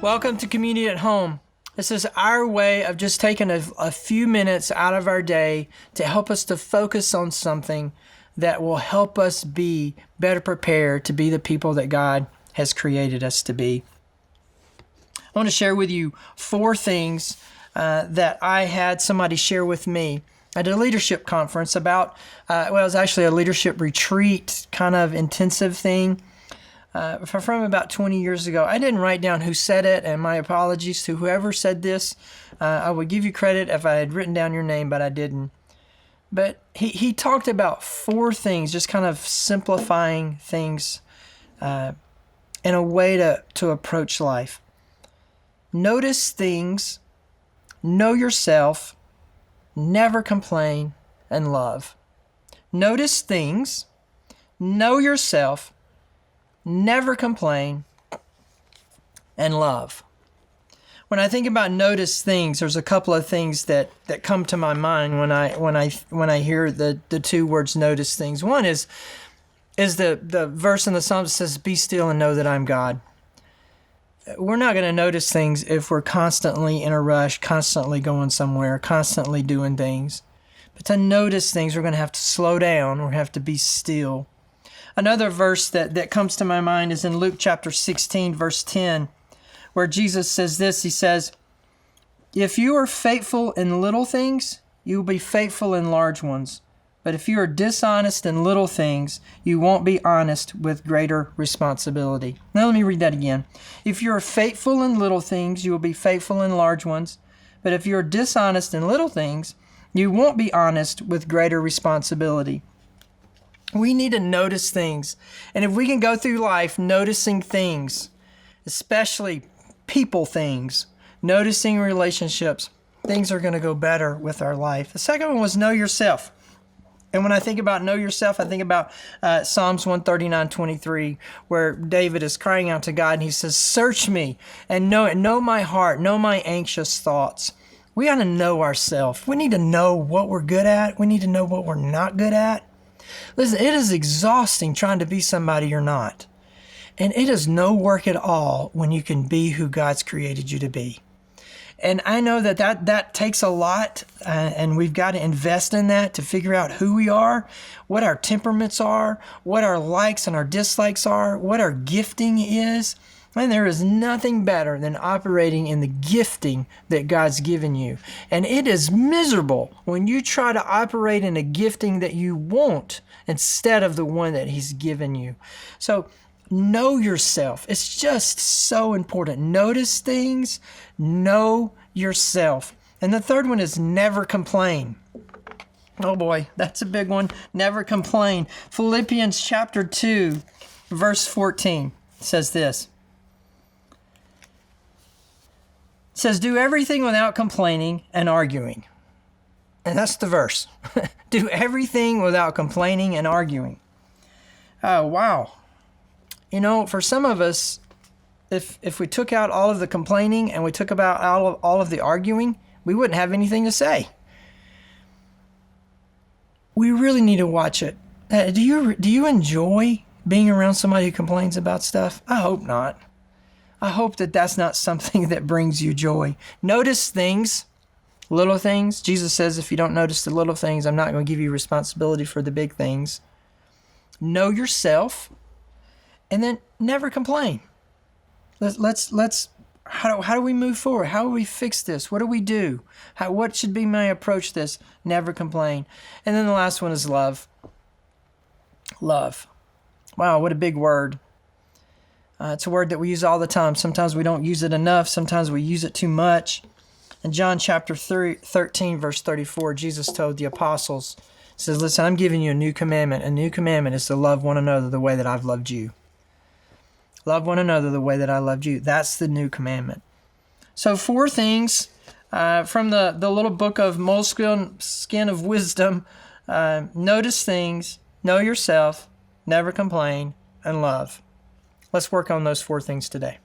Welcome to Community at Home. This is our way of just taking a few minutes out of our day to help us to focus on something that will help us be better prepared to be the people that God has created us to be. I want to share with you 4 things that I had somebody share with me at a leadership conference about, it was actually a leadership retreat kind of intensive thing. From about 20 years ago. I didn't write down who said it, and my apologies to whoever said this. I would give you credit if I had written down your name, but I didn't. But he talked about 4 things, just kind of simplifying things in a way to approach life. Notice things, know yourself, never complain, and love. Notice things, know yourself, never complain, and love. When I think about notice things, there's a couple of things that come to my mind when I hear the 2 words notice things. One is the verse in the Psalms that says, "Be still and know that I'm God." We're not going to notice things if we're constantly in a rush, constantly going somewhere, constantly doing things. But to notice things, we're going to have to slow down. We're going to have to be still. Another verse that comes to my mind is in Luke chapter 16, verse 10, where Jesus says this. He says, "If you are faithful in little things, you will be faithful in large ones. But if you are dishonest in little things, you won't be honest with greater responsibility." Now let me read that again. "If you are faithful in little things, you will be faithful in large ones. But if you are dishonest in little things, you won't be honest with greater responsibility." We need to notice things. And if we can go through life noticing things, especially people things, noticing relationships, things are going to go better with our life. The second one was know yourself. And when I think about know yourself, I think about Psalms 139:23, where David is crying out to God and he says, "Search me and know my heart, know my anxious thoughts." We got to know ourselves. We need to know what we're good at. We need to know what we're not good at. Listen, it is exhausting trying to be somebody you're not. And it is no work at all when you can be who God's created you to be. And I know that takes a lot, and we've got to invest in that to figure out who we are, what our temperaments are, what our likes and our dislikes are, what our gifting is. And there is nothing better than operating in the gifting that God's given you. And it is miserable when you try to operate in a gifting that you want instead of the one that He's given you. So know yourself. It's just so important. Notice things, know yourself. And the third one is never complain. Oh boy, that's a big one. Never complain. Philippians chapter 2, verse 14 says this. It says, "Do everything without complaining and arguing." And that's the verse. Do everything without complaining and arguing. Oh, wow. You know, for some of us, if we took out all of the complaining and we took about all of the arguing, we wouldn't have anything to say. We really need to watch it. Do you enjoy being around somebody who complains about stuff? I hope not. I hope that that's not something that brings you joy. Notice things, little things. Jesus says, if you don't notice the little things, I'm not going to give you responsibility for the big things. Know yourself, and then never complain. How do we move forward? How do we fix this? What do we do? What should be my approach to this? Never complain. And then the last one is love. Love. Wow, what a big word. It's a word that we use all the time. Sometimes we don't use it enough. Sometimes we use it too much. In John chapter 13, verse 34, Jesus told the apostles, He says, "Listen, I'm giving you a new commandment. A new commandment is to love one another the way that I've loved you." Love one another the way that I loved you. That's the new commandment. So 4 things from the little book of Moleskin of Wisdom. Notice things, know yourself, never complain, and love. Let's work on those 4 things today.